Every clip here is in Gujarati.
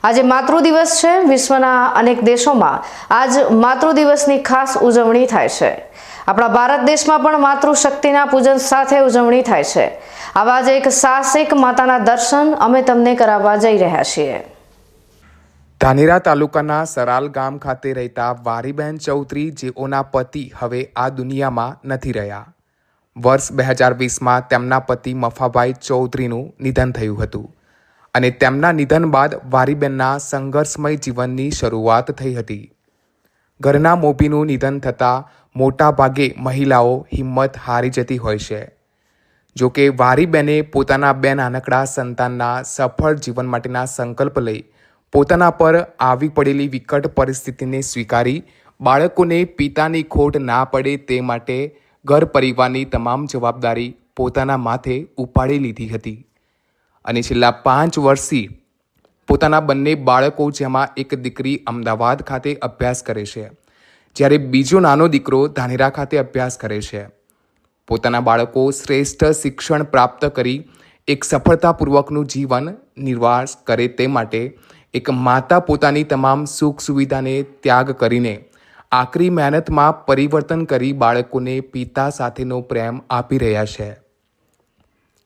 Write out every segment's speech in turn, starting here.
આજે માતૃ દિવસ છે। વિશ્વના અનેક દેશોમાં આજ માતૃ દિવસની ખાસ ઉજવણી થાય છે। આપણા ભારત દેશમાં પણ માતૃશક્તિના પૂજન સાથે ઉજવણી થાય છે। આવા જ એક સાહસિક માતાના દર્શન અમે તમને કરાવવા જઈ રહ્યા છીએ। ધાનેરા તાલુકાના સરાલ ગામ ખાતે રહેતા વારીબેન ચૌધરી, જેઓના પતિ હવે આ દુનિયામાં નથી રહ્યા। વર્ષ 2020માં તેમના પતિ મફાભાઈ ચૌધરીનું નિધન થયું હતું અને તેમના નિધન બાદ વારીબેનના સંઘર્ષમય જીવનની શરૂઆત થઈ હતી। ઘરના મોભીનું નિધન થતાં મોટા ભાગે મહિલાઓ હિંમત હારી જતી હોય છે। જોકે વારીબેને પોતાના બે નાનકડા સંતાનના સફળ જીવન માટેના સંકલ્પ લઈ પોતાના પર આવી પડેલી વિકટ પરિસ્થિતિને સ્વીકારી બાળકોને પિતાની ખોટ ના પડે તે માટે ઘર પરિવારની તમામ જવાબદારી પોતાના માથે ઉપાડી લીધી હતી અને છેલ્લા 5 વર્ષથી પોતાના બંને બાળકો, જેમાં એક દીકરી અમદાવાદ ખાતે અભ્યાસ કરે છે જ્યારે બીજો નાનો દીકરો ધાનેરા ખાતે અભ્યાસ કરે છે। પોતાના બાળકો શ્રેષ્ઠ શિક્ષણ પ્રાપ્ત કરી એક સફળતાપૂર્વકનું જીવન નિર્વાહ કરે તે માટે એક માતા પોતાની તમામ સુખ સુવિધાને ત્યાગ કરીને આકરી મહેનતમાં પરિવર્તન કરી બાળકોને પિતા સાથેનો પ્રેમ આપી રહ્યા છે।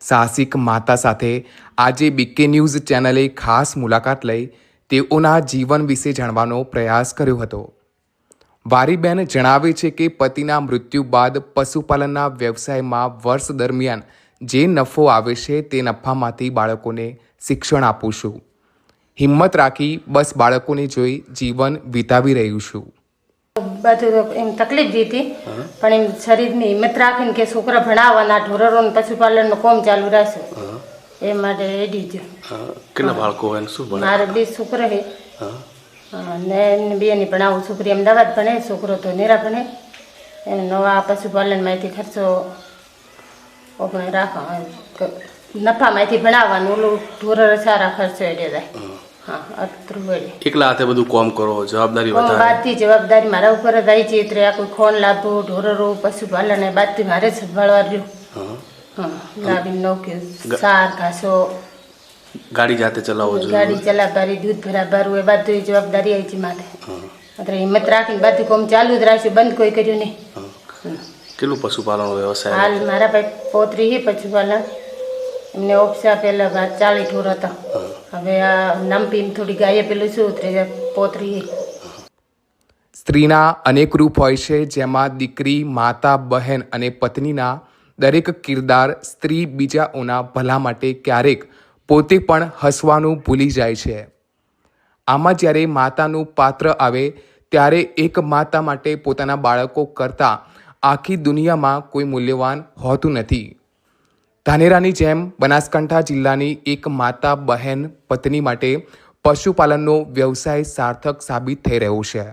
સાહસિક માતા સાથે આજે બીકે ન્યૂઝ ચેનલે ખાસ મુલાકાત લઈ તેઓના જીવન વિશે જાણવાનો પ્રયાસ કર્યો હતો। વારીબેન જણાવે છે કે પતિના મૃત્યુ બાદ પશુપાલનના વ્યવસાયમાં વર્ષ દરમિયાન જે નફો આવે છે તે નફામાંથી બાળકોને શિક્ષણ આપું છું। હિંમત રાખી બસ બાળકોને જોઈ જીવન વિતાવી રહ્યું છું। બધું એમ તકલીફ દી હતી, પણ એમ શરીરની હિંમત રાખીને કે છોકરા ભણાવવાના, ઢોરરોનું પશુપાલનનું કામ ચાલુ રાખશું એ માટે એડી જ। કેટલા બાળકો હોય શું ભણે? મારે 2 છોકરા છે ને બેની ભણાવું। છોકરી અમદાવાદ ભણે, છોકરો તો નેરા ભણે। એને નવા પશુપાલનમાંથી ખર્ચો આપણે રાખો, નફામાંથી ભણાવવાનું, ઓલું ઢોર સારા ખર્ચો એટલે જાય। એકલા હાથે બધું કામ કરો, જવાબદારી વધારે? બધી જવાબદારી મારા ઉપર જ આવી છે। એટલે આ કોઈ ખોન લાવવું, ઢોરરો, પશુપાલન એ બધી મારે જ સંભાળવા રહ્યું। લાવીને નોખ્યું, સાર ઘાસો, ગાડી જાતે ચલાવો છો? ગાડી ચલાવવાની, દૂધ ભરાવવાનું, એ બધી જવાબદારી આવી છે માથે। એટલે હિંમત રાખીને બધું કામ ચાલુ જ રાખ્યું, બંધ કોઈ કર્યું નહીં। કેટલું પશુપાલન વ્યવસાય? હાલ મારા ભાઈ પોતરી છે પશુપાલન, એમને ઓપ્સા પહેલા 40 ઢોર હતા, હવે આ નમપીમ થોડી ગાયે પેલું શું પોતરી। સ્ત્રીના અનેક રૂપ હોય છે, જેમાં દીકરી, માતા, બહેન અને પત્નીના દરેક કિરદાર સ્ત્રી બીજાઓના ભલા માટે ક્યારેક પોતે પણ હસવાનું ભૂલી જાય છે। આમાં જ્યારે માતાનું પાત્ર આવે ત્યારે એક માતા માટે પોતાના બાળકો કરતાં આખી દુનિયામાં કોઈ મૂલ્યવાન હોતું નથી। ધાનેરાની જેમ બનાસકાંઠા જિલ્લાની એક માતા, બહેન, પત્ની માટે પશુપાલનનો વ્યવસાય સાર્થક સાબિત થઈ રહ્યો છે।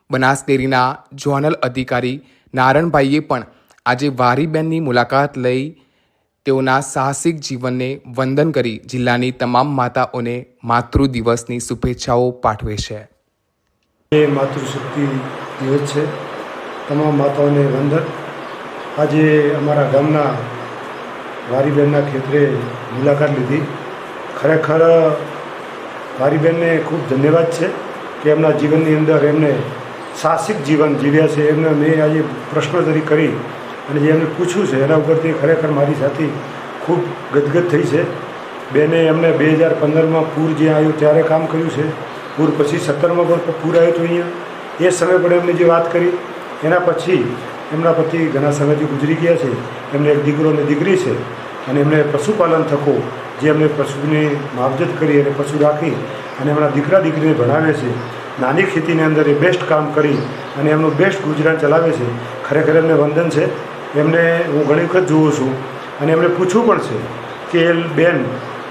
બનાસ ડેરીના ઝોનલ અધિકારી નારણભાઈએ પણ આજે વારીબેનની મુલાકાત લઈ તેઓના સાહસિક જીવનને વંદન કરી જિલ્લાની તમામ માતાઓને માતૃ દિવસની શુભેચ્છાઓ પાઠવે છે। એ માતૃશક્તિ દિવસ છે, તમામ માતાઓને વંદન। આજે અમારા ગામના વારીબેનના ખેતરે મુલાકાત લીધી। ખરેખર વારીબેનને ખૂબ ધન્યવાદ છે કે એમના જીવનની અંદર એમને સાહસિક જીવન જીવ્યા છે। એમને મેં આજે પ્રશ્નોત્તરી કરી અને જે એમને પૂછ્યું છે એના ઉપરથી ખરેખર મારી સાથે ખૂબ ગદગદ થઈ છે। બેને એમને 2015માં પૂર જે આવ્યું ત્યારે કામ કર્યું છે, પૂર પછી 17માં પણ પૂર આવ્યું હતું અહીંયા, એ સમય પણ એમને જે વાત કરી એના પછી એમના પતિ ઘણા સમયથી ગુજરી ગયા છે। એમને એક દીકરો અને દીકરી છે અને એમણે પશુપાલન થકો જે એમને પશુની માવજત કરી અને પશુ રાખી અને એમના દીકરા દીકરીને ભણાવે છે। નાની ખેતીની અંદર એ બેસ્ટ કામ કરી અને એમનું બેસ્ટ ગુજરાન ચલાવે છે। ખરેખર એમને વંદન છે। એમને હું ઘણી વખત જોઉં છું અને એમને પૂછવું પણ છે કે એ બેન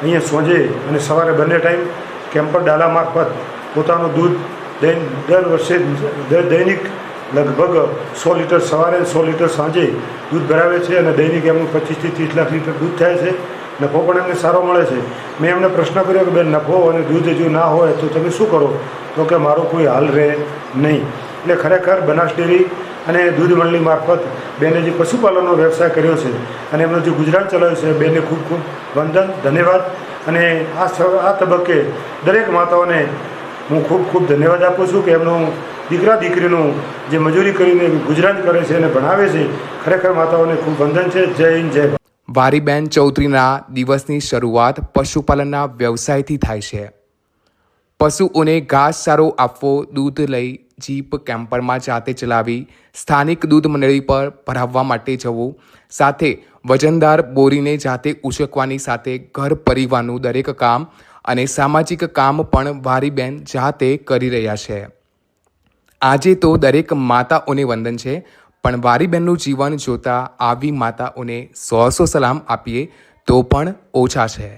અહીંયા સાંજે અને સવારે બંને ટાઈમ કેમ્પર ડાલા મારફત પોતાનું દૂધ દર વર્ષે દૈનિક લગભગ 100 લીટર સવારે 100 લીટર સાંજે દૂધ ભરાવે છે અને દૈનિક એમનું 25 થી 30 લાખ લીટર દૂધ થાય છે। નફો પણ એમને સારો મળે છે। મેં એમને પ્રશ્ન કર્યો કે બેન, નફો અને દૂધ જો ના હોય તો તમે શું કરો? તો કે મારો કોઈ હાલ રહે નહીં। એટલે ખરેખર બનાસ ડેરી અને દૂધ મંડળી મારફત બેને જે પશુપાલનનો વ્યવસાય કર્યો છે અને એમનો જે ગુજરાન ચલાવ્યું છે, બેને ખૂબ ખૂબ વંદન, ધન્યવાદ। અને આ તબક્કે દરેક માતાઓને હું ખૂબ ખૂબ ધન્યવાદ આપું છું કે એમનું દીકરા દીકરીનું જે મજૂરી કરીને ગુજરાન કરે છે અને ભણાવે છે. ખરેખર માતાઓને ખૂબ વંદન છે. જય હિન્દ, જય ભારત. વારીબેન ચૌધરીના દિવસની શરૂઆત પશુપાલનના વ્યવસાયથી થાય છે. પશુઓને ઘાસચારો આપવો, દૂધ લઈ જીપ કેમ્પરમાં જાતે ચલાવી, સ્થાનિક દૂધ મંડળી પર ભરાવવા માટે જવું, સાથે વજનદાર બોરીને જાતે ઉચકવાની સાથે ઘર પરિવારનું દરેક કામ અને સામાજિક કામ પણ વારીબેન જાતે કરી રહ્યા છે. આજે તો દરેક માતાઓને વંદન છે, પણ વારીબેનનું જીવન જોતા આવી માતાઓને 100 સલામ આપીએ તો પણ ઓછા છે.